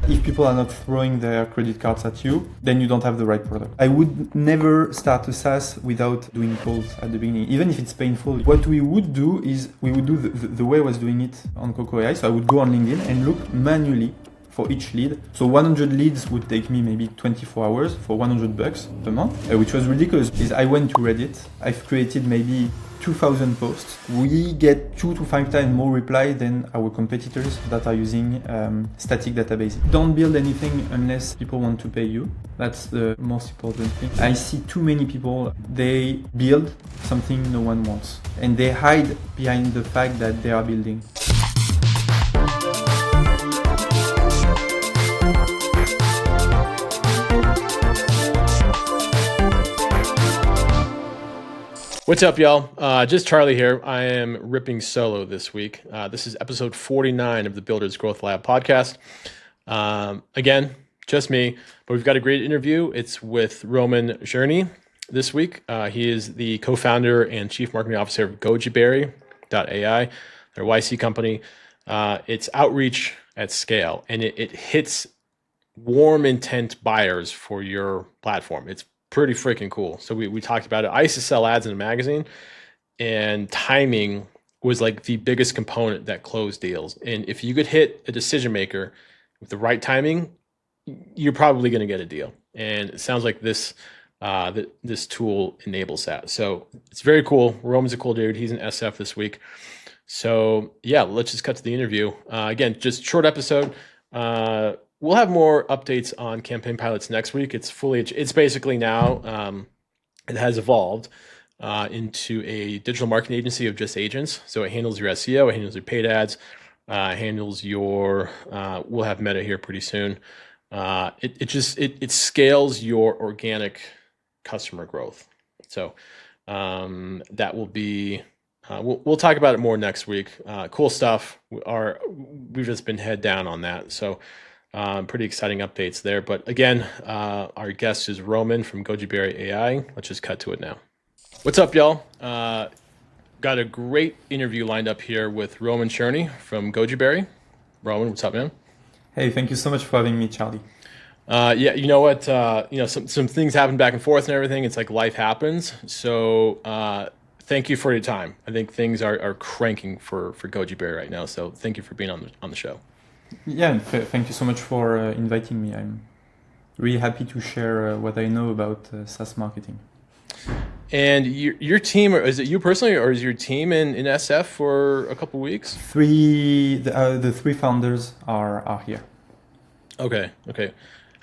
If people are not throwing their credit cards at you, then you don't have the right product. I would never start a SaaS without doing calls at the beginning, even if it's painful. What we would do is we would do the way I was doing it on CoCo AI. So I would go on LinkedIn and look manually for each lead. So 100 leads would take me maybe 24 hours for $100 per month, which was ridiculous. Is I went to Reddit. I've created maybe 2,000 posts. We get 2 to 5 times more reply than our competitors that are using static databases. Don't build anything unless people want to pay you. That's the most important thing. I see too many people, they build something no one wants, and they hide behind the fact that they are building. What's up, y'all? Just Charlie here. I am ripping solo this week. This is episode 49 of the Builders Growth Lab podcast. Again, just me, but we've got a great interview. It's with Roman Journey this week. He is the co-founder and chief marketing officer of Gojiberry AI, their YC company. It's outreach at scale, and it hits warm intent buyers for your platform. It's pretty freaking cool. So we talked about it. I used to sell ads in a magazine, and timing was like the biggest component that closed deals. And if you could hit a decision maker with the right timing, you're probably going to get a deal. And it sounds like this tool enables that. So it's very cool. Roman's a cool dude. He's in SF this week. So yeah, let's just cut to the interview. Again, just short episode. We'll have more updates on campaign pilots next week. It's basically now, it has evolved into a digital marketing agency of just agents. So it handles your SEO, it handles your paid ads, handles your, we'll have Meta here pretty soon. It scales your organic customer growth. So that will be, we'll talk about it more next week. Cool stuff. We've just been head down on that. So pretty exciting updates there. But again, our guest is Roman from Gojiberry AI. Let's just cut to it now. What's up, y'all? Got a great interview lined up here with Roman Journey from Gojiberry. Roman, what's up, man? Hey, thank you so much for having me, Charlie. Yeah, you know what? Some things happen back and forth and everything. It's like life happens. So thank you for your time. I think things are cranking for Gojiberry right now. So thank you for being on the show. Yeah, thank you so much for inviting me. I'm really happy to share what I know about SaaS marketing. And your team, is it you personally, or is your team in SF for a couple weeks? The three founders are here. Okay. What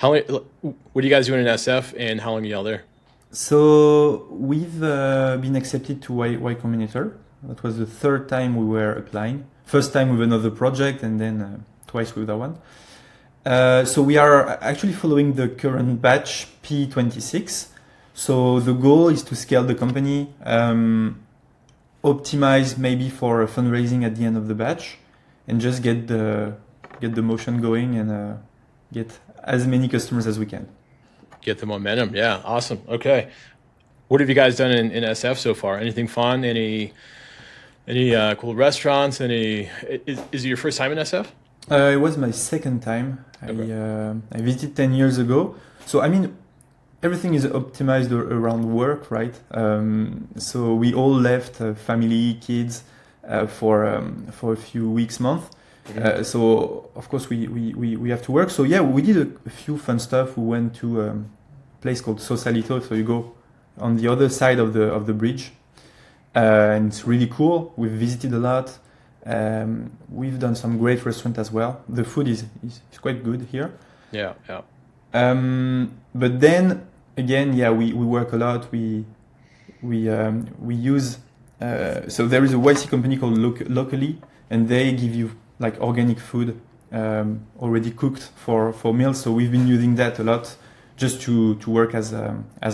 are you guys doing in SF, and how long are y'all there? So we've been accepted to Y Combinator. That was the third time we were applying. First time with another project, and then twice with that one. So we are actually following the current batch P26. So the goal is to scale the company, optimize maybe for fundraising at the end of the batch, and just get the motion going and get as many customers as we can. Get the momentum. Yeah, awesome. Okay, what have you guys done in SF so far? Anything fun? Any cool restaurants? Is it your first time in SF? It was my second time. Okay. I visited 10 years ago. So, I mean, everything is optimized around work, right? So we all left family, kids for a few weeks, months. Mm-hmm. So, of course, we have to work. So, yeah, we did a few fun stuff. We went to a place called Sausalito. So you go on the other side of the bridge. And it's really cool. We've visited a lot. We've done some great restaurant as well. The food is quite good here. Yeah. But then again, yeah, we work a lot. We use so there is a YC company called Locally, and they give you like organic food already cooked for meals. So we've been using that a lot just to work as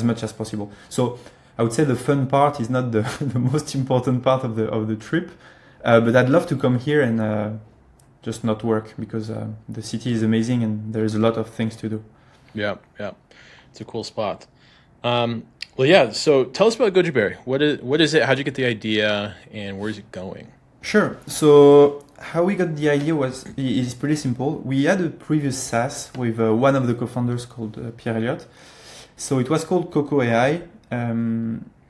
much as possible. So I would say the fun part is not the most important part of the trip. But I'd love to come here and just not work, because the city is amazing and there is a lot of things to do. Yeah. It's a cool spot. Well, yeah, so tell us about Gojiberry. What is it? How'd you get the idea, and where's it going? Sure. So how we got the idea is pretty simple. We had a previous SaaS with one of the co-founders called Pierre Elliott. So it was called CoCo AI.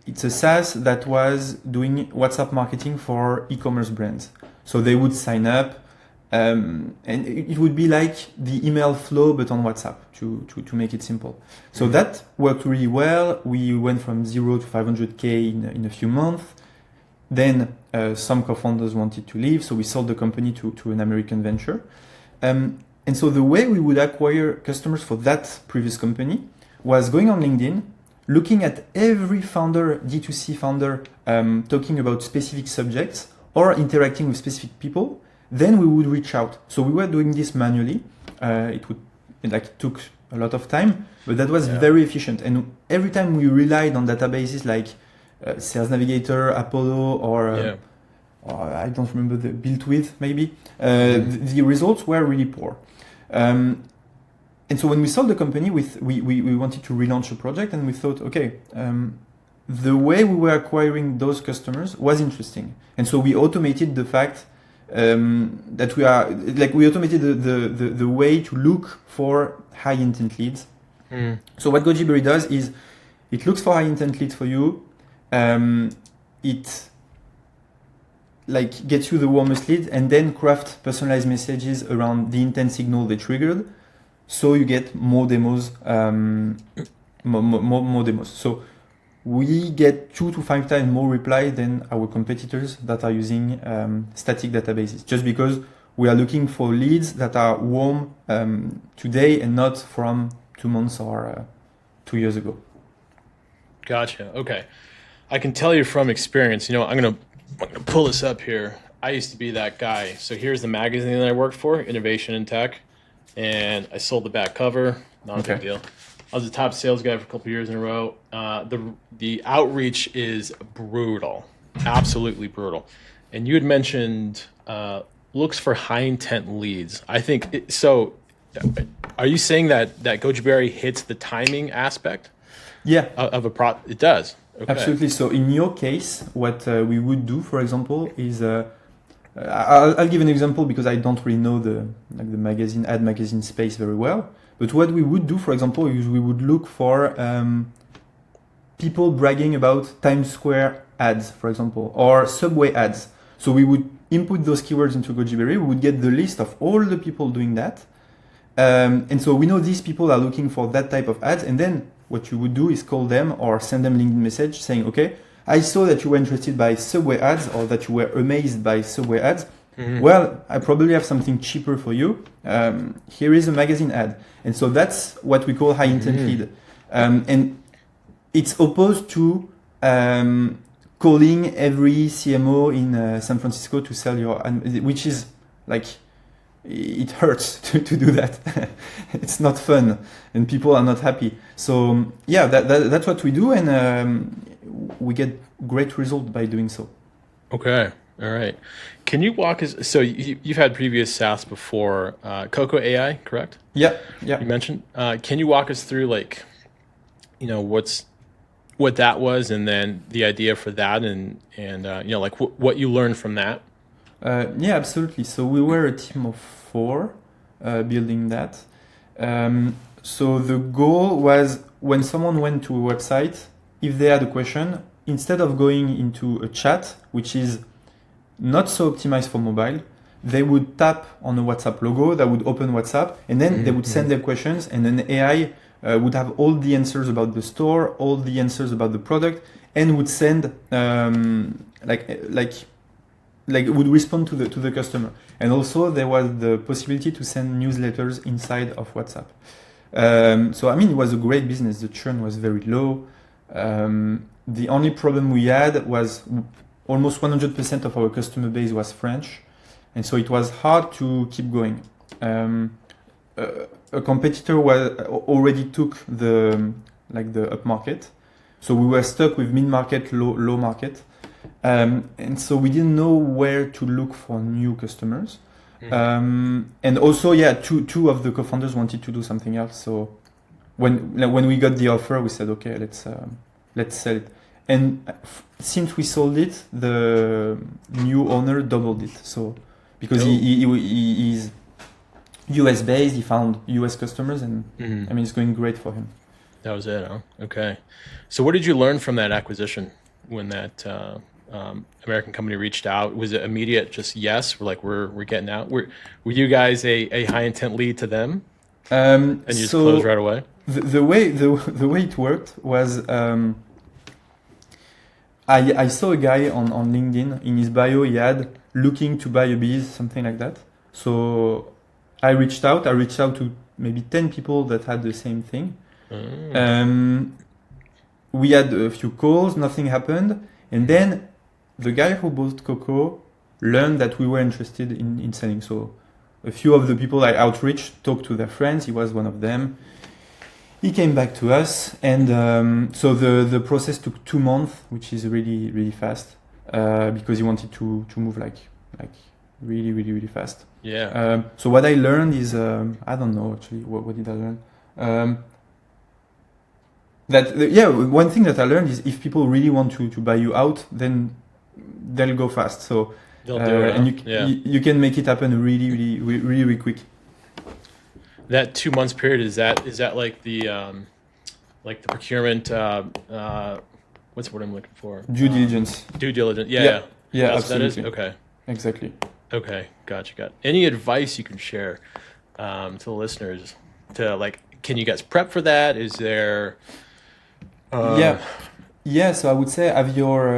It's a SaaS that was doing WhatsApp marketing for e-commerce brands. So they would sign up, and it would be like the email flow, but on WhatsApp to make it simple. So that worked really well. We went from 0 to 500K in a few months. Then some co-founders wanted to leave, so we sold the company to an American venture. And so the way we would acquire customers for that previous company was going on LinkedIn, looking at every founder, D2C founder, talking about specific subjects or interacting with specific people. Then we would reach out. So we were doing this manually. It took a lot of time, but that was very efficient. And every time we relied on databases like Sales Navigator, Apollo, or I don't remember the built with maybe, the results were really poor. And so when we sold the company, we wanted to relaunch a project, and we thought, okay, the way we were acquiring those customers was interesting. And so we automated the fact that we automated the way to look for high intent leads. So what Gojiberry does is it looks for high intent leads for you. It gets you the warmest lead, and then craft personalized messages around the intent signal they triggered. So you get more demos, more demos. So we get 2 to 5 times more reply than our competitors that are using static databases, just because we are looking for leads that are warm today and not from 2 months or 2 years ago. Gotcha. Okay. I can tell you from experience, I'm gonna pull this up here. I used to be that guy. So here's the magazine that I worked for, Innovation in Tech. And I sold the back cover. Not a big deal. I was the top sales guy for a couple of years in a row. The outreach is brutal, absolutely brutal. And you had mentioned looks for high intent leads. I think so. Are you saying that Gojiberry hits the timing aspect? Yeah, of a product. It does. Okay. Absolutely. So in your case, what we would do, for example, is I'll give an example because I don't really know the ad magazine space very well. But what we would do, for example, is we would look for people bragging about Times Square ads, for example, or subway ads. So we would input those keywords into Gojiberry. We would get the list of all the people doing that. And so we know these people are looking for that type of ads. And then what you would do is call them or send them a LinkedIn message saying, okay, I saw that you were interested by subway ads or that you were amazed by subway ads. Well, I probably have something cheaper for you. Here is a magazine ad. And so that's what we call high intent lead. And it's opposed to calling every CMO in San Francisco to sell your, which is it hurts to do that. It's not fun and people are not happy. So yeah, that's what we do, and we get great results by doing so. Okay. All right. Can you walk us? So you've had previous SaaS before, CoCo AI, correct? Yeah. You mentioned. Can you walk us through what that was, and then the idea for that, and what you learned from that? Yeah, absolutely. So we were a team of 4 building that. So the goal was when someone went to a website, if they had a question, instead of going into a chat, which is not so optimized for mobile, they would tap on a WhatsApp logo that would open WhatsApp, and then they would send their questions, and then AI would have all the answers about the store, all the answers about the product, and would send would respond to the customer. And also there was the possibility to send newsletters inside of WhatsApp. So I mean, it was a great business. The churn was very low. The only problem we had was almost 100% of our customer base was French, and so it was hard to keep going. A competitor already took the upmarket, so we were stuck with mid-market, low market. And so we didn't know where to look for new customers. And also, two of the co-founders wanted to do something else. So when we got the offer, we said, okay, let's sell it. And since we sold it, the new owner doubled it. So because he's US based. He found US customers, and I mean, it's going great for him. That was it, huh? Okay. So what did you learn from that acquisition when that American company reached out? Was it immediate, just yes, we're getting out? Were you guys a high intent lead to them? And you just closed right away? The way it worked was I saw a guy on LinkedIn. In his bio he had looking to buy a biz, something like that. So I reached out to maybe 10 people that had the same thing. We had a few calls, nothing happened, and then the guy who bought CoCo learned that we were interested in selling. So a few of the people I outreached talked to their friends. He was one of them. He came back to us, and so the process took 2 months, which is really, really fast, because he wanted to move like really, really, really fast. Yeah. So what I learned is, I don't know actually, what did I learn? One thing that I learned is if people really want to buy you out, then they'll go fast. So they'll do it, and you can make it happen really, really, really, really quick. That 2 months period, is that like the procurement? What's the word I'm looking for? Due diligence. Due diligence. Yeah. Yeah, That's absolutely. That is? Okay. Exactly. Okay. Got any advice you can share to the listeners to can you guys prep for that? Is there so I would say have your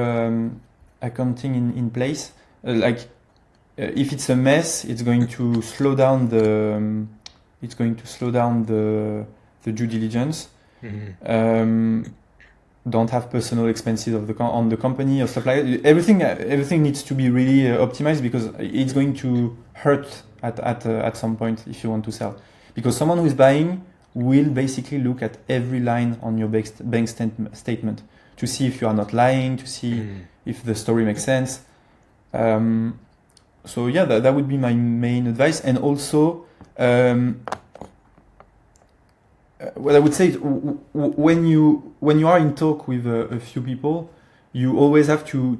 accounting in place. If it's a mess, it's going to slow down the due diligence. Don't have personal expenses on the company or stuff like that. Everything needs to be really optimized, because it's going to hurt at some point if you want to sell. Because someone who is buying will basically look at every line on your bank statement to see if you are not lying, to see if the story makes sense. So yeah, that would be my main advice. And also, what I would say is when you are in talk with a few people, you always have to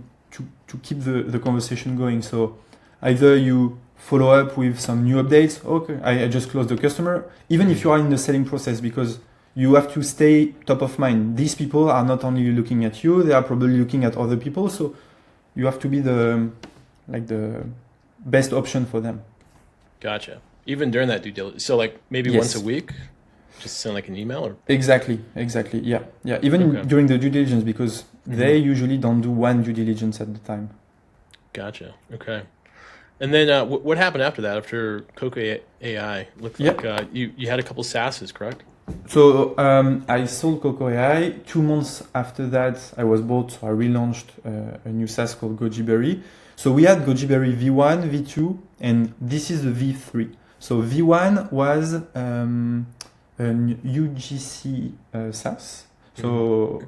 keep the conversation going. So either you follow up with some new updates. Okay, I just closed the customer. Even if you are in the selling process, because you have to stay top of mind. These people are not only looking at you; they are probably looking at other people. So you have to be the best option for them. Gotcha. Even during that due diligence, so maybe once a week, just send an email or. Exactly. Yeah. Even during the due diligence, because they usually don't do one due diligence at the time. Gotcha. Okay. And then what happened after that? After CoCo AI, looked like you had a couple SaaSes, correct? So I sold CoCo AI. 2 months after that, I was bought. So I relaunched a new SaaS called Gojiberry. So we had Gojiberry V1, V2, and this is the V3. So V1 was an UGC SaaS. So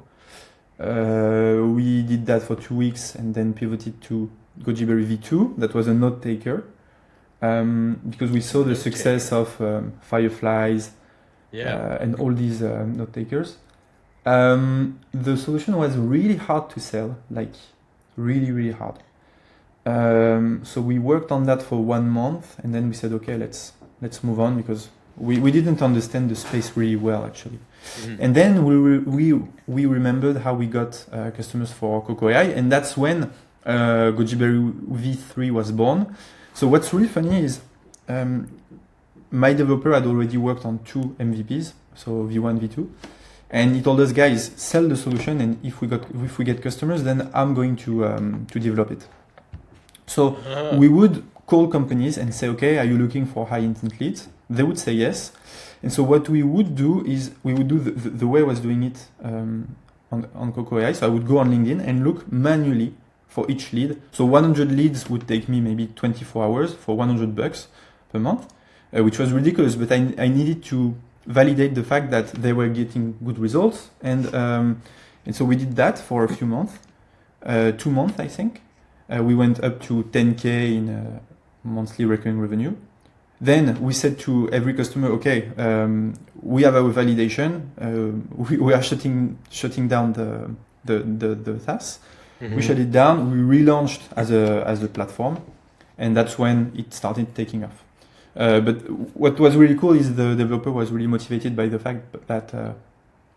we did that for 2 weeks and then pivoted to Gojiberry V2. That was a note taker, because we saw the success of Fireflies and all these note takers. The solution was really hard to sell, really, really hard. So we worked on that for 1 month, and then we said, okay, let's move on, because we didn't understand the space really well, actually. And then we remembered how we got customers for CoCo AI, and that's when Gojiberry V3 was born. So what's really funny is my developer had already worked on 2 MVPs, so V1, V2, and he told us, guys, sell the solution, and if we get customers, then I'm going to develop it. So we would call companies and say, okay, are you looking for high intent leads? They would say yes. And so what we would do is we would do the way I was doing it on CoCo AI. So I would go on LinkedIn and look manually for each lead. So 100 leads would take me maybe 24 hours for $100 per month, which was ridiculous. But I needed to validate the fact that they were getting good results. And so we did that for a few months, 2 months, I think. We went up to 10K in monthly recurring revenue. Then we said to every customer, okay, we have our validation. We are shutting down the SaaS. We shut it down. We relaunched as a platform, and that's when it started taking off. But what was really cool is the developer was really motivated by the fact that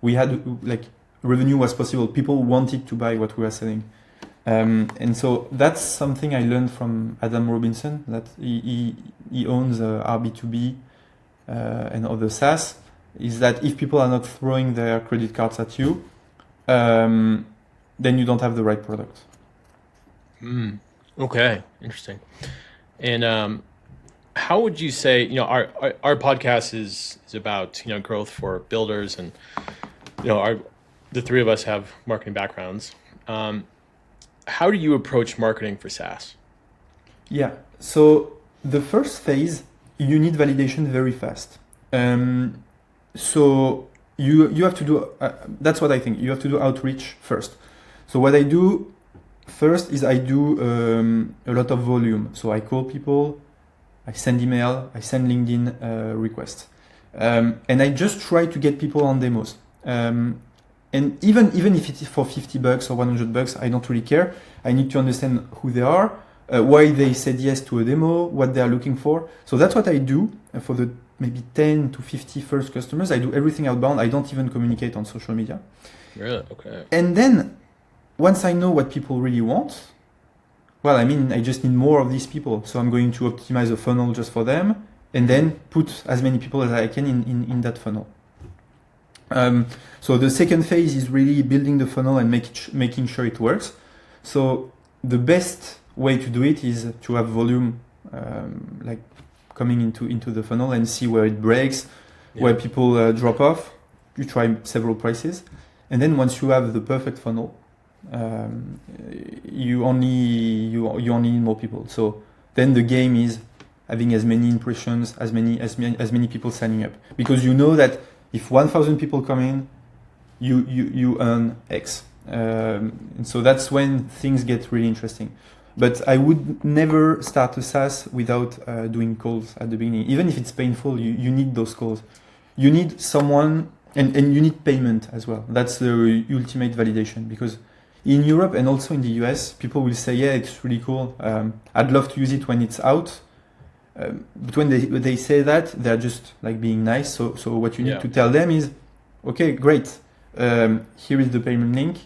we had like revenue was possible. People wanted to buy what we were selling. And so that's something I learned from Adam Robinson, that he owns RB2B and other SaaS, is that if people are not throwing their credit cards at you, then you don't have the right product. Okay, interesting. And how would you say, our podcast is about, growth for builders, and, the three of us have marketing backgrounds. How do you approach marketing for SaaS? Yeah, so the first phase, you need validation very fast. So you have to do, that's what I think, you have to do outreach first. So what I do first is I do a lot of volume. So I call people, I send email, I send LinkedIn requests. And I just try to get people on demos. And even if it's for $50 or $100, I don't really care. I need to understand who they are, why they said yes to a demo, what they are looking for. So that's what I do for the maybe 10 to 50 first customers. I do everything outbound. I don't even communicate on social media. Really? Okay. And then once I know what people really want, well, I mean, I just need more of these people. So I'm going to optimize a funnel just for them, and then put as many people as I can in that funnel. So the second phase is really building the funnel and making sure it works. So the best way to do it is to have volume like coming into the funnel and see where it breaks, where people drop off. You try several prices, and then once you have the perfect funnel, you only need more people. So then the game is having as many impressions, as many people signing up, because you know that if 1,000 people come in, you earn X. And so that's when things get really interesting. But I would never start a SaaS without doing calls at the beginning. Even if it's painful, you need those calls. You need someone, and you need payment as well. That's the ultimate validation, because in Europe and also in the US, people will say, yeah, it's really cool. I'd love to use it when it's out. But when they say that, they're just like being nice. So what you need to tell them is, okay, great. Here is the payment link.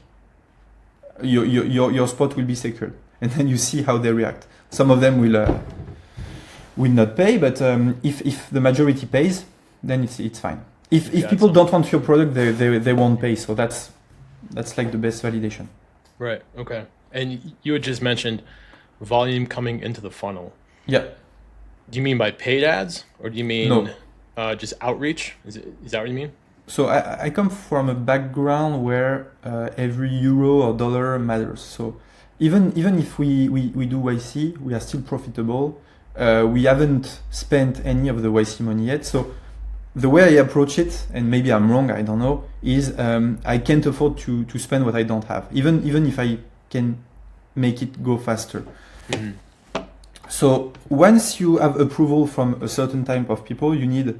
Your spot will be secured, and then you see how they react. Some of them will not pay, but if the majority pays, then it's fine. If people don't want your product, they won't pay. So that's like the best validation. Right. Okay. And you had just mentioned volume coming into the funnel. Yeah. Do you mean by paid ads, or do you mean just outreach? Is that what you mean? So I come from a background where every euro or dollar matters. So even if we do YC, we are still profitable. We haven't spent any of the YC money yet. So the way I approach it, and maybe I'm wrong, I don't know, is I can't afford to spend what I don't have, even if I can make it go faster. Mm-hmm. So once you have approval from a certain type of people, you need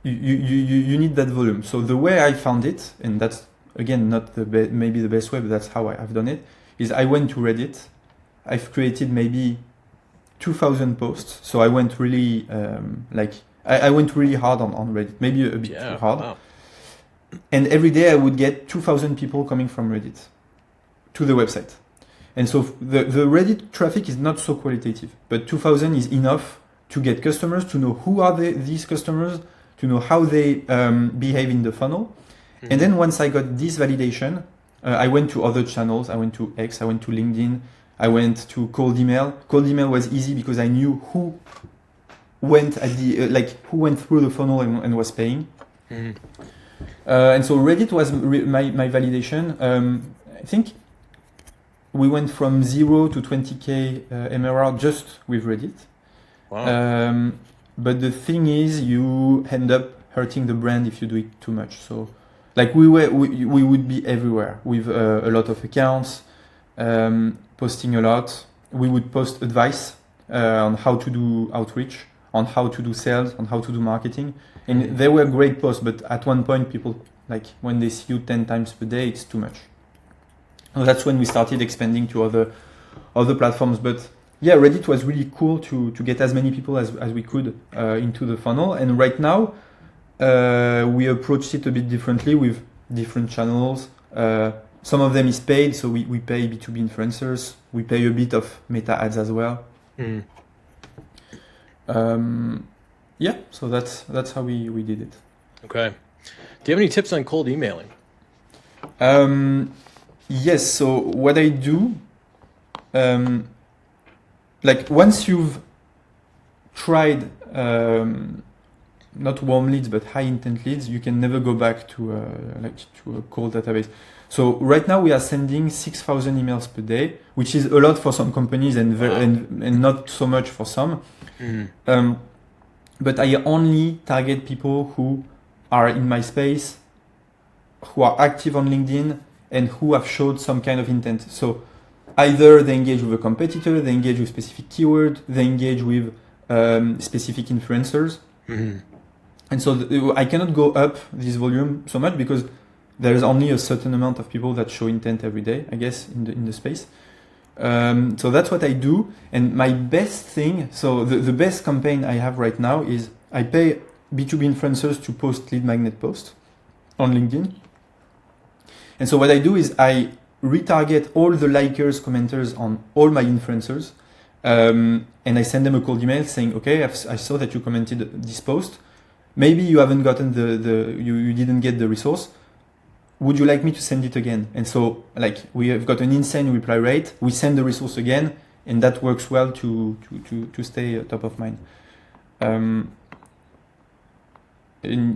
that volume. So the way I found it, and that's again not maybe the best way, but that's how I've done it, is I went to Reddit. I've created maybe 2,000 posts. So I went really I went really hard on Reddit, maybe a bit too hard. Wow. And every day I would get 2,000 people coming from Reddit to the website. And so the Reddit traffic is not so qualitative, but 2,000 is enough to get customers, to know who are these customers, to know how they behave in the funnel. Mm-hmm. And then once I got this validation, I went to other channels. I went to X, I went to LinkedIn, I went to cold email. Cold email was easy because I knew who went at the who went through the funnel and was paying. Mm-hmm. And so Reddit was my validation. I think we went from 0 to 20K MRR just with Reddit. Wow. But the thing is, you end up hurting the brand if you do it too much. So, like we would be everywhere with a lot of accounts, posting a lot. We would post advice on how to do outreach, on how to do sales, on how to do marketing. And they were great posts, but at one point, people, like when they see you 10 times per day, it's too much. So that's when we started expanding to other platforms. But yeah, Reddit was really cool to get as many people as we could into the funnel. And right now, we approached it a bit differently with different channels. Some of them is paid, so we pay B2B influencers. We pay a bit of meta ads as well. Yeah, so that's how we did it. Okay. Do you have any tips on cold emailing? Yes, so what I do, like once you've tried not warm leads but high intent leads, you can never go back to a cold database. So right now we are sending 6,000 emails per day, which is a lot for some companies and not so much for some. But I only target people who are in my space, who are active on LinkedIn, and who have showed some kind of intent. So either they engage with a competitor, they engage with specific keyword, they engage with specific influencers. And so I cannot go up this volume so much because there is only a certain amount of people that show intent every day, I guess, in the space. So that's what I do. And my best thing, so the best campaign I have right now is I pay B2B influencers to post lead magnet posts on LinkedIn. And so what I do is I retarget all the likers, commenters on all my influencers. And I send them a cold email saying, okay, I saw that you commented this post. Maybe you haven't gotten you didn't get the resource. Would you like me to send it again? And so like we have got an insane reply rate. We send the resource again, and that works well to stay top of mind. And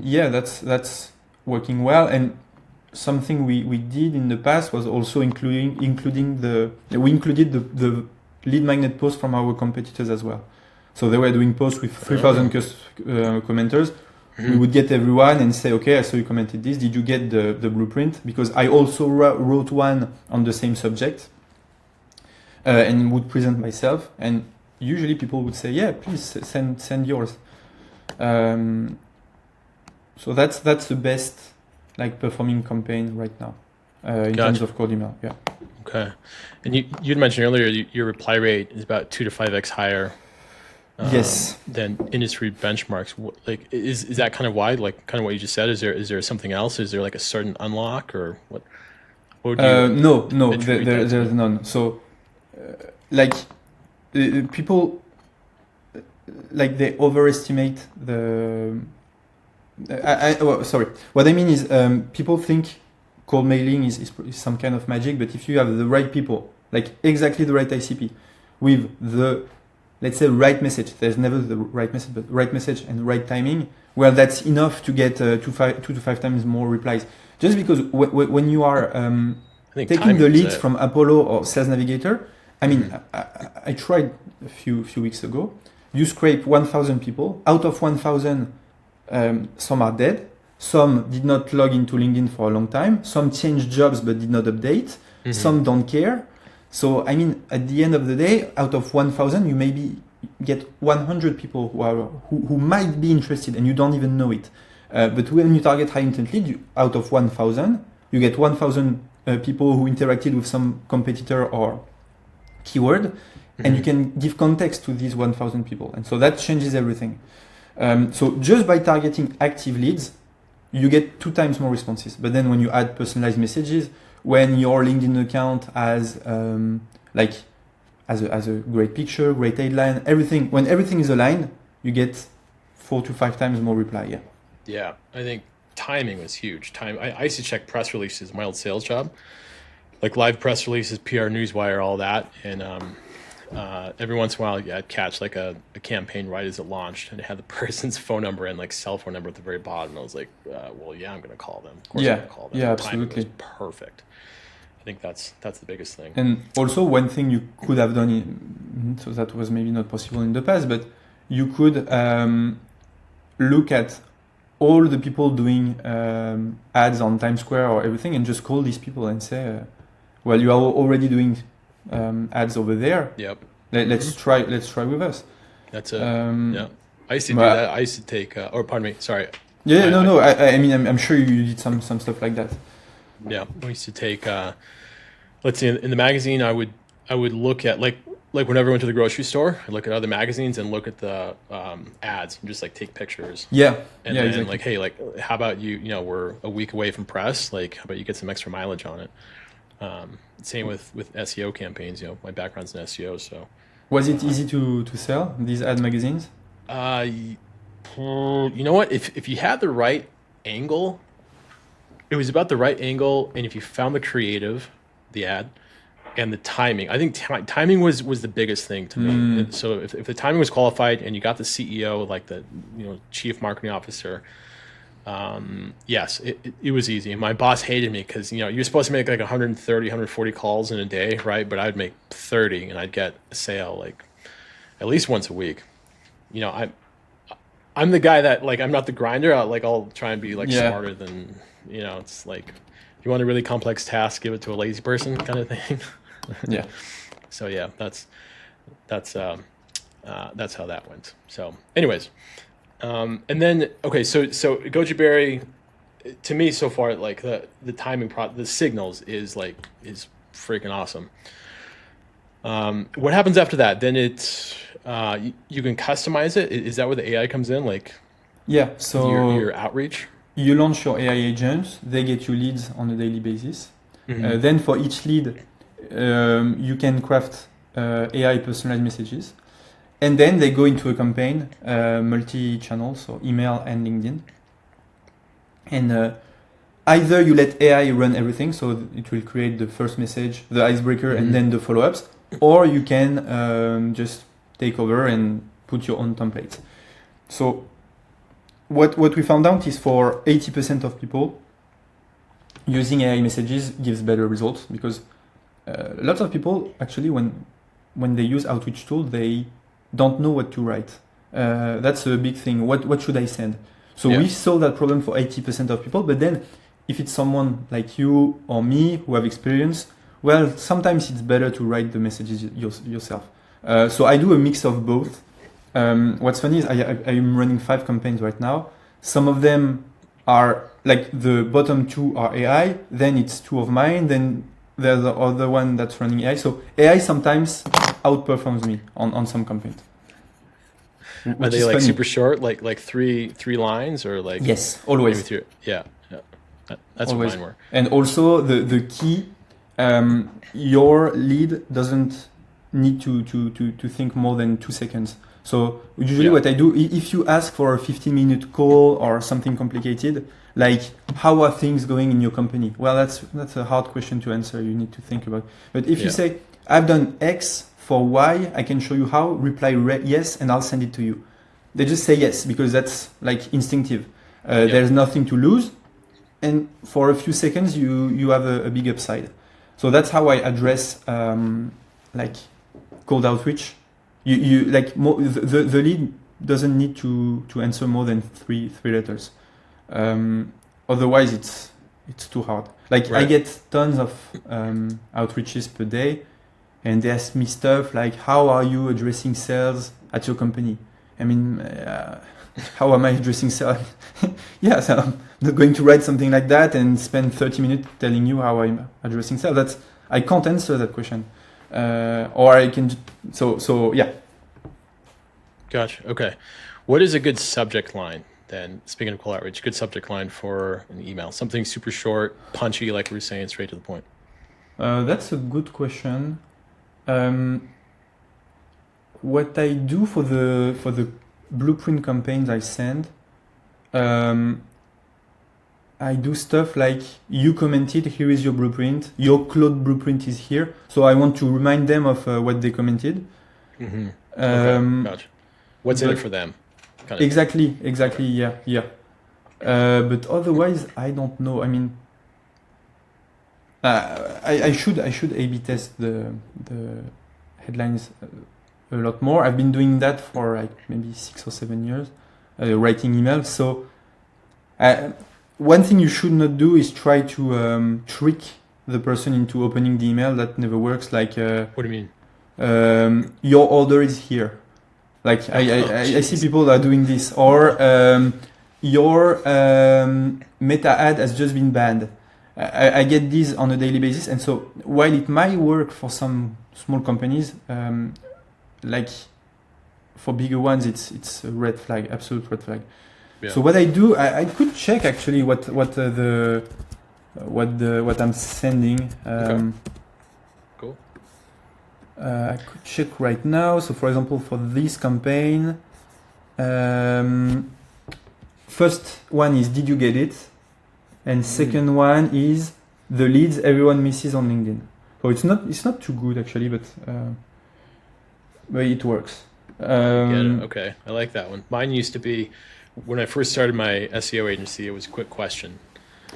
yeah, that's working well. And something we did in the past was also we included the lead magnet posts from our competitors as well. So they were doing posts with 3,000 commenters. We would get everyone and say, okay, I saw you commented this. Did you get the blueprint? Because I also wrote one on the same subject and would present myself. And usually people would say, yeah, please send yours. So that's the best like performing campaign right now in terms of cold email. Yeah. Okay. And you'd mentioned earlier your reply rate is about 2 to 5x higher. Yes. Than industry benchmarks. Like, is that kind of why? Like, kind of what you just said. Is there something else? Is there like a certain unlock or what? Would you no. There's none. So, people, like they overestimate the. Sorry. What I mean is, people think cold mailing is some kind of magic, but if you have the right people, like exactly the right ICP, with the let's say right message. There's never the right message, but right message and right timing. Well, that's enough to get 2 to 5 times more replies. Just because when you are taking the leads from Apollo or Sales Navigator, I mean, I tried a few weeks ago. You scrape 1,000 people. Out of 1,000, some are dead. Some did not log into LinkedIn for a long time. Some changed jobs but did not update. Some don't care. So, I mean, at the end of the day, out of 1,000, you maybe get 100 people who might be interested and you don't even know it. But when you target high intent lead, out of 1,000, you get 1,000 people who interacted with some competitor or keyword, and you can give context to these 1,000 people. And so that changes everything. So just by targeting active leads, you get 2 times more responses. But then when you add personalized messages, when your LinkedIn account has a great picture, great headline, everything, when everything is aligned, you get 4 to 5 times more reply. Yeah. Yeah, I think timing was huge. I used to check press releases, my old sales job, like live press releases, PR Newswire, all that, and every once in a while, I'd catch like a campaign right as it launched, and it had the person's phone number and like cell phone number at the very bottom. And I was like, well, yeah, I'm going to call them. Of course I'm going to call them. Yeah, the absolutely. timing was perfect. I think that's the biggest thing. And also one thing you could have done, so that was maybe not possible in the past, but you could look at all the people doing ads on Times Square or everything and just call these people and say, well, you are already doing ads over there. Yep. Let's try with us. That's it. Yeah. I used to do that. I used to take, or pardon me, sorry. Yeah, I mean, I'm sure you did some stuff like that. Yeah, we used to take. Let's see, in the magazine, I would look at like like whenever I went to the grocery store, I look at other magazines and look at the ads and just like take pictures. Yeah, And yeah, then exactly. like, hey, like, how about we're a week away from press. Like, how about you get some extra mileage on it? Same with SEO campaigns. My background's in SEO, so. Was it easy to sell these ad magazines? You know what? If you had the right angle, it was about the right angle, and if you found the creative, the ad, and the timing. I think timing was the biggest thing to me. And so if the timing was qualified and you got the CEO, like the chief marketing officer, yes, it was easy. And my boss hated me because you're supposed to make like 130, 140 calls in a day, right? But I'd make 30 and I'd get a sale like at least once a week. I'm the guy that like I'm not the grinder. I'll try and be like smarter than it's like if you want a really complex task, give it to a lazy person kind of thing. Yeah. So yeah, that's how that went. So anyways, and then okay, so Gojiberry, to me so far, like the timing the signals is freaking awesome. What happens after that? Then it's you can customize it. Is that where the AI comes in? Like Yeah. So your outreach. you launch your AI agents. They get you leads on a daily basis. Mm-hmm. Then for each lead, you can craft AI personalized messages. And then they go into a campaign, multi-channel, so email and LinkedIn. And either you let AI run everything, so it will create the first message, the icebreaker, and then the follow-ups, or you can just take over and put your own templates. So what we found out is for 80% of people, using AI messages gives better results because lots of people actually when they use outreach tool, they don't know what to write. That's a big thing. What should I send? So we solve that problem for 80% of people. But then if it's someone like you or me who have experience, well, sometimes it's better to write the messages yourself. So I do a mix of both. What's funny is I'm running 5 campaigns right now. Some of them are like the bottom 2 are AI, then it's 2 of mine, then there's the other one that's running AI. So AI sometimes outperforms me on some campaigns. Are they like funny. Super short, like three lines, or like yes, always. Yeah. That's always. What mine were. And also the key, your lead doesn't need to think more than 2 seconds. So usually what I do, if you ask for a 15-minute call or something complicated, like how are things going in your company? Well, that's a hard question to answer. You need to think about. But if you say, I've done X for Y, I can show you how, reply yes, and I'll send it to you. They just say yes, because that's like instinctive. There's nothing to lose. And for a few seconds, you have a big upside. So that's how I address like cold outreach. You like the lead doesn't need to answer more than three letters. Otherwise, it's too hard. Like I get tons of outreaches per day, and they ask me stuff like, "How are you addressing sales at your company?" I mean, how am I addressing sales? Yeah, so I'm not going to write something like that and spend 30 minutes telling you how I'm addressing sales. I can't answer that question. Or I can, so yeah. Gotcha. Okay. What is a good subject line then? Speaking of cold outreach, good subject line for an email, something super short, punchy, like we were saying, straight to the point. That's a good question. What I do for the blueprint campaigns I send, I do stuff like, you commented, here is your blueprint, your cloud blueprint is here. So I want to remind them of what they commented. Mm-hmm. Okay, gotcha. What's in it for them? Kind of. Exactly, yeah. But otherwise, I don't know. I mean, I should A/B test the headlines a lot more. I've been doing that for like maybe 6 or 7 years, writing emails. So one thing you should not do is try to trick the person into opening the email. That never works. Like, what do you mean? Your order is here. Like I see people are doing this, or your meta ad has just been banned. I get these on a daily basis, and so while it might work for some small companies, like for bigger ones, it's a red flag, absolute red flag. Yeah. So what I do, I could check actually what I'm sending. Okay. Cool. I could check right now. So for example, for this campaign, first one is did you get it, and second one is the leads everyone misses on LinkedIn. So it's not too good actually, but it works. Get it. Okay, I like that one. Mine used to be when I first started my SEO agency. It was quick question.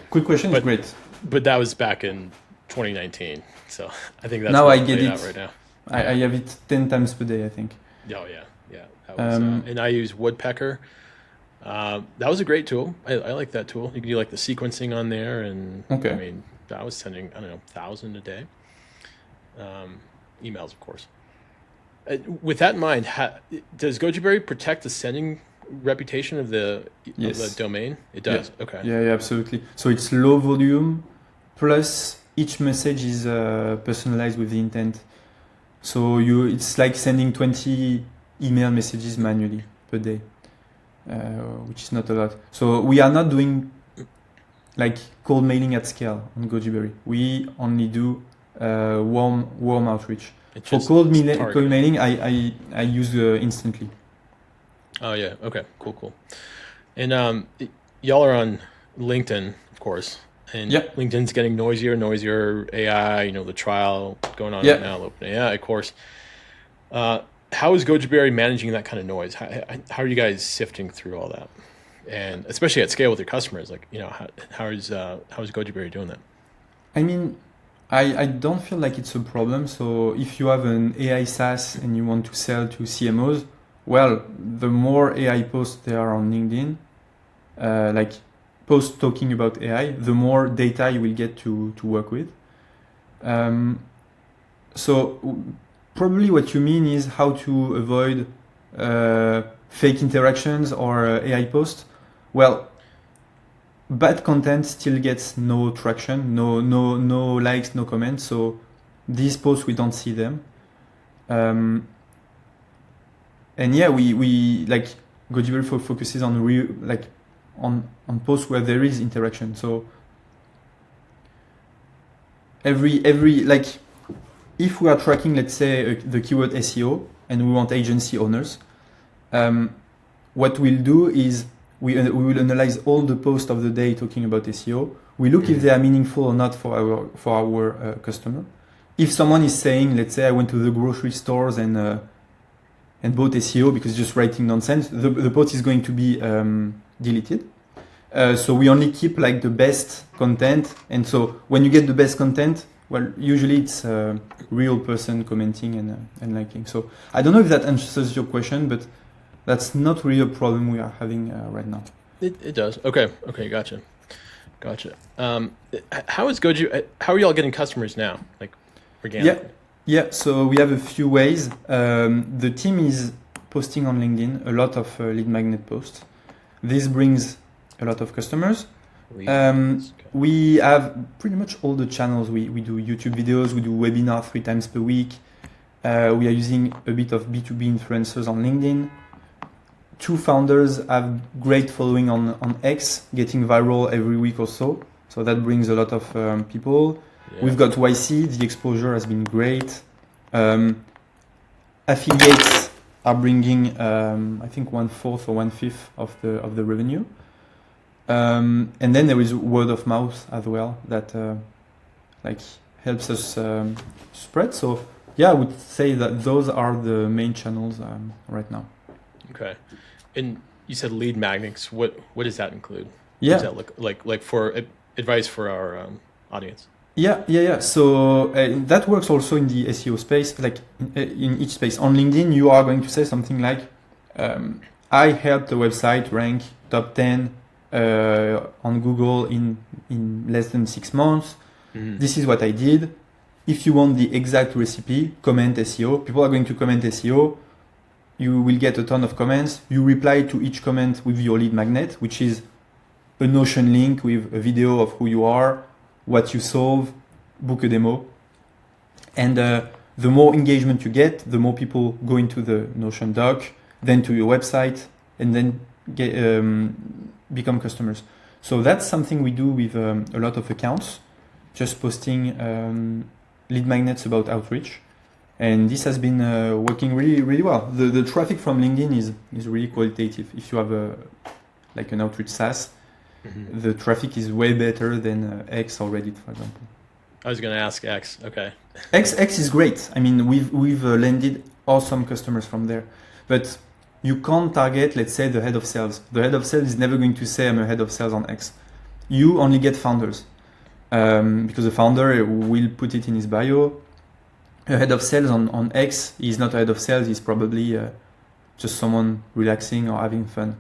Quick question is great. But that was back in 2019. So I think that's now I well get played it out right now. I have it 10 times per day, I think. Oh yeah. That was, and I use Woodpecker. That was a great tool. I like that tool. You can do like the sequencing on there, and Okay. I mean, I was sending 1,000 a day. Emails, of course. With that in mind, does Gojiberry protect the sending reputation of the domain? It does. Yeah. Okay. Yeah, absolutely. So it's low volume, plus each message is personalized with the intent. So it's like sending 20 email messages manually per day, which is not a lot. So we are not doing like cold mailing at scale on Gojiberry. We only do warm outreach. For cold mailing, I use instantly. Oh yeah. Okay. Cool. And y'all are on LinkedIn, of course. And LinkedIn's getting noisier. AI, the trial going on right now, OpenAI, of course. How is Gojiberry managing that kind of noise? How are you guys sifting through all that? And especially at scale with your customers, like, how is Gojiberry doing that? I mean, I don't feel like it's a problem. So if you have an AI SaaS and you want to sell to CMOs, well, the more AI posts there are on LinkedIn, like posts talking about AI, the more data you will get to work with. So probably what you mean is how to avoid fake interactions or AI posts. Well, bad content still gets no traction, no likes, no comments. So these posts, we don't see them. And yeah, we like Gojiberry focuses on on posts where there is interaction. So every like if we are tracking, let's say, the keyword SEO and we want agency owners, what we'll do is we will analyze all the posts of the day talking about SEO. We look if they are meaningful or not for our customer. If someone is saying, let's say, I went to the grocery stores and bought SEO because it's just writing nonsense, the post is going to be deleted. So we only keep like the best content. And so when you get the best content, well, usually it's a real person commenting and liking. So I don't know if that answers your question, but that's not really a problem we are having right now. It does. Okay. Gotcha. How are y'all getting customers now? Like organically? Yeah. So we have a few ways. The team is posting on LinkedIn a lot of lead magnet posts. This brings a lot of customers. We have pretty much all the channels. We do YouTube videos, we do webinar 3 times per week. We are using a bit of B2B influencers on LinkedIn. 2 founders have great following on X, getting viral every week or so. So that brings a lot of people. Yeah. We've got YC, the exposure has been great. Affiliates are bringing, I think 1/4 or 1/5 of the revenue. And then there is word of mouth as well that helps us spread. So yeah, I would say that those are the main channels right now. Okay, and you said lead magnets. What does that include? Yeah, what does that look like for advice for our audience? Yeah. So that works also in the SEO space. Like in each space on LinkedIn, you are going to say something like, "I helped the website rank top 10 on Google in less than 6 months. Mm-hmm. This is what I did. If you want the exact recipe, comment SEO. People are going to comment SEO. You will get a ton of comments. You reply to each comment with your lead magnet, which is a Notion link with a video of who you are, what you solve, book a demo. And the more engagement you get, the more people go into the Notion doc, then to your website, and then become customers. So that's something we do with a lot of accounts, just posting lead magnets about outreach. And this has been working really, really well. The traffic from LinkedIn is really qualitative. If you have like an outreach SaaS, the traffic is way better than X or Reddit, for example. I was going to ask X. Okay. X is great. I mean, we've landed awesome customers from there, but you can't target, let's say, the head of sales. The head of sales is never going to say, I'm a head of sales on X. You only get founders because the founder will put it in his bio. A head of sales on X is not a head of sales. He's probably just someone relaxing or having fun.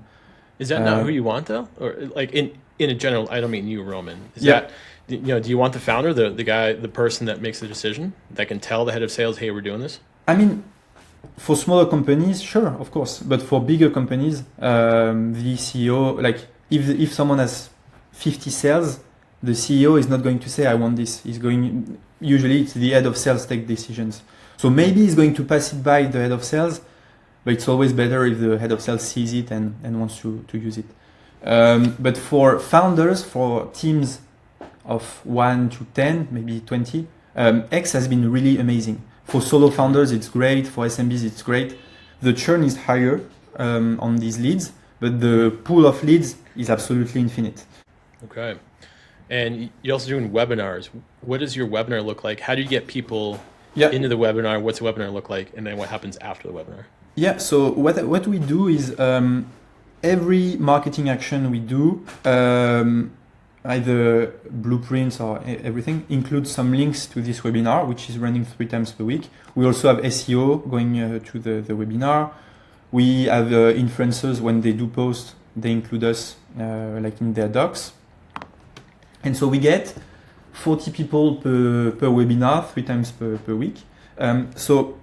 Is that not who you want, though? Or like in a general, I don't mean you, Roman. Is Yeah. that, do you want the founder, the guy, the person that makes the decision, that can tell the head of sales, hey, we're doing this? I mean, for smaller companies, sure, of course. But for bigger companies, the CEO, like if someone has 50 sales, the CEO is not going to say, I want this. Usually it's the head of sales take decisions. So maybe he's going to pass it by the head of sales, but it's always better if the head of sales sees it and wants to use it. But for founders, for teams of 1 to 10, maybe 20, X has been really amazing. For solo founders, it's great. For SMBs, it's great. The churn is higher on these leads, but the pool of leads is absolutely infinite. Okay. And you're also doing webinars. What does your webinar look like? How do you get people into the webinar? What's the webinar look like? And then what happens after the webinar? Yeah, so what we do is every marketing action we do, either blueprints or everything, includes some links to this webinar, which is running 3 times per week. We also have SEO going to the webinar. We have influencers, when they do post, they include us like in their docs. And so we get 40 people per webinar, 3 times per week. So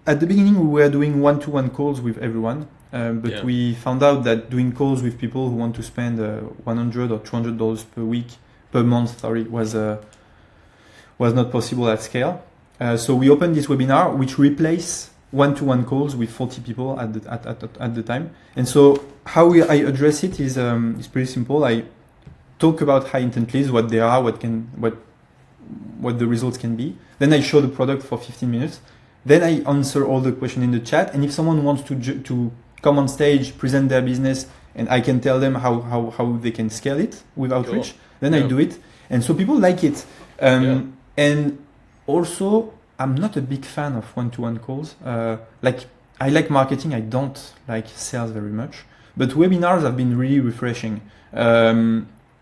at the beginning, we were doing one-to-one calls with everyone. But we found out that doing calls with people who want to spend $100 or $200 per month, was not possible at scale. So we opened this webinar, which replaced one-to-one calls with 40 people at the time. And so how I address it is pretty simple. I talk about high intent leads, what they are, what the results can be. Then I show the product for 15 minutes. Then I answer all the questions in the chat. And if someone wants to come on stage, present their business, and I can tell them how they can scale it with outreach, then I do it. And so people like it. And also, I'm not a big fan of one-to-one calls. Like I like marketing, I don't like sales very much. But webinars have been really refreshing.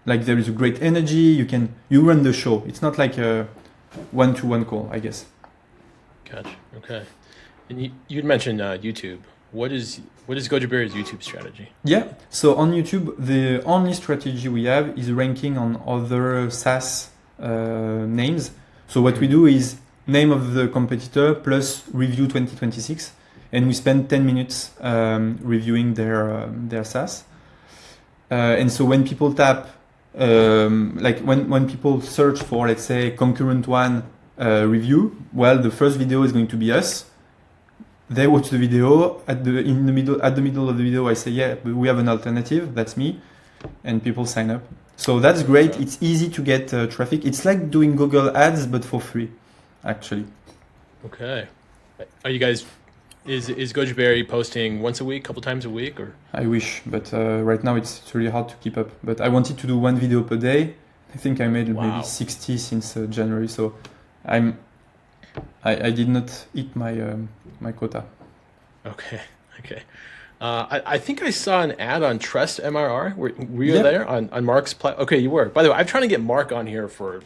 Like there is a great energy. You run the show. It's not like a one-to-one call, I guess. Gotcha. Okay. And you'd mentioned YouTube. What is Gojiberry's YouTube strategy? Yeah. So on YouTube, the only strategy we have is ranking on other SaaS names. So what we do is name of the competitor plus review 2026, and we spend 10 minutes reviewing their SaaS. And so when people tap, like when people search for, let's say, concurrent one review, well, the first video is going to be us. They watch the video. At the middle of the video, I say, yeah, we have an alternative. That's me, and people sign up. So that's great. It's easy to get traffic. It's like doing Google Ads, but for free, actually. Okay. Are you guys? Is Gojiberry posting once a week, couple times a week, or? I wish, but right now it's really hard to keep up. But I wanted to do 1 video per day. I think I made maybe 60 since January. So I did not hit my quota. Okay. I think I saw an ad on Trust MRR. Were you there on Mark's platform? Okay, you were. By the way, I'm trying to get Mark on here for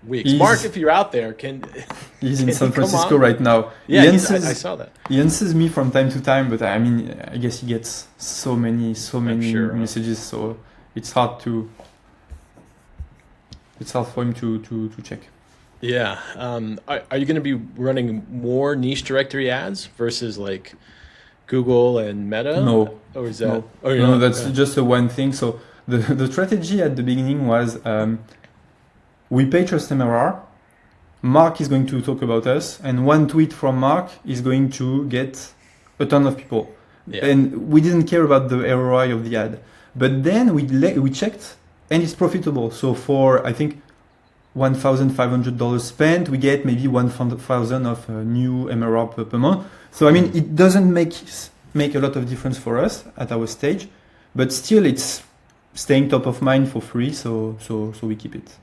weeks. Mark, if you're out there, he's in San Francisco right now. Yeah, I saw that. He answers me from time to time, but I mean, I guess he gets so many messages, so it's hard for him to check. Yeah. Are you going to be running more niche directory ads versus like Google and Meta? No. Or is that? No, that's just a one thing. So the strategy at the beginning was we pay Trust MRR, Mark is going to talk about us, and one tweet from Mark is going to get a ton of people. Yeah. And we didn't care about the ROI of the ad. But then we checked, and it's profitable. So for, I think, $1,500 spent, we get maybe 1,000 of new MRR per month. So I mean, it doesn't make a lot of difference for us at our stage, but still it's staying top of mind for free. So we keep it.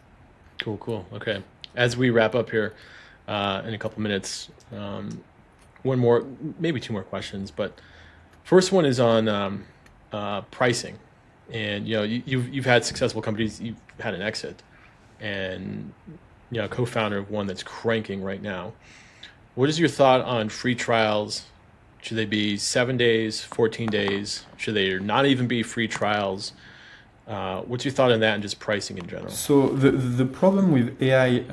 Cool. Okay. As we wrap up here in a couple minutes, one more, maybe two more questions. But first one is on pricing, and you've had successful companies, you've had an exit, and co-founder of one that's cranking right now. What is your thought on free trials? Should they be 7 days, 14 days? Should they not even be free trials? What's your thought on that and just pricing in general? So the problem with AI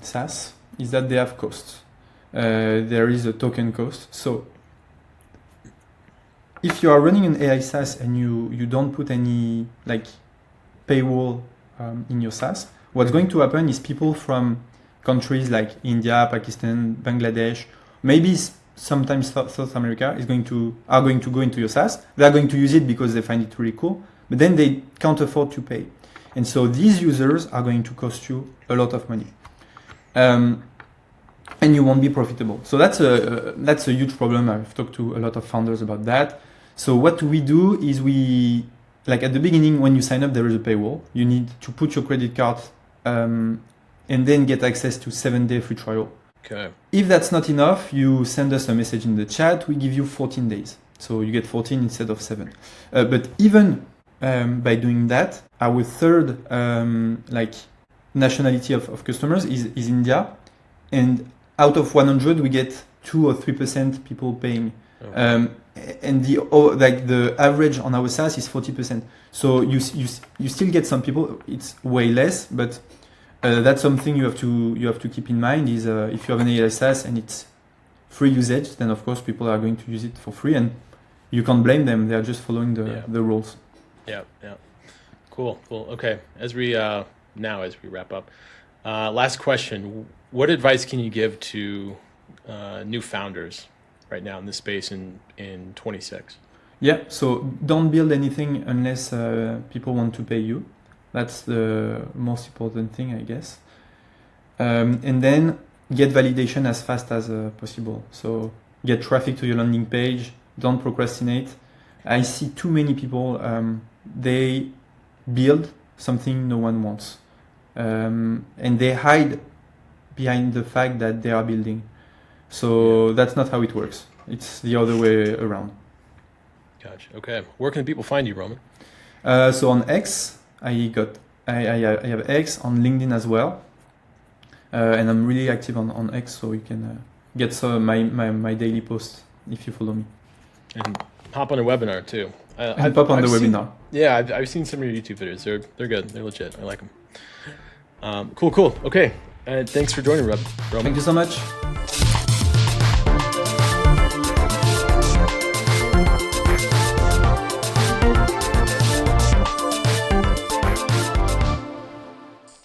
SaaS is that they have costs. There is a token cost. So if you are running an AI SaaS and you don't put any like paywall in your SaaS, what's going to happen is people from countries like India, Pakistan, Bangladesh, maybe sometimes South America are going to go into your SaaS. They are going to use it because they find it really cool, but then they can't afford to pay. And so these users are going to cost you a lot of money. And you won't be profitable. So that's a huge problem. I've talked to a lot of founders about that. So what we do is like at the beginning, when you sign up, there is a paywall. You need to put your credit card and then get access to 7-day free trial. Okay. If that's not enough, you send us a message in the chat. We give you 14 days. So you get 14 instead of 7. But even by doing that, our third like nationality of customers is India. And out of 100, we get 2 or 3% people paying. Okay. And the average on our SaaS is 40%. So you still get some people. It's way less, but that's something you have to keep in mind. Is if you have an AI SaaS and it's free usage, then of course people are going to use it for free, and you can't blame them. They are just following the rules. Yeah. Cool. Okay. As we wrap up, last question: what advice can you give to new founders right now in this space in 26? Yeah, so don't build anything unless people want to pay you. That's the most important thing, I guess. And then get validation as fast as possible. So get traffic to your landing page. Don't procrastinate. I see too many people, they build something no one wants. And they hide behind the fact that they are building. So that's not how it works. It's the other way around. Gotcha. Okay. Where can people find you, Roman? So on X, I have X, on LinkedIn as well. And I'm really active on X, so you can get my daily posts if you follow me. And hop on a webinar too. I've the webinar. Yeah, I've seen some of your YouTube videos. They're good. They're legit. I like them. Cool. Okay. Thanks for joining, Roman. Thank you so much.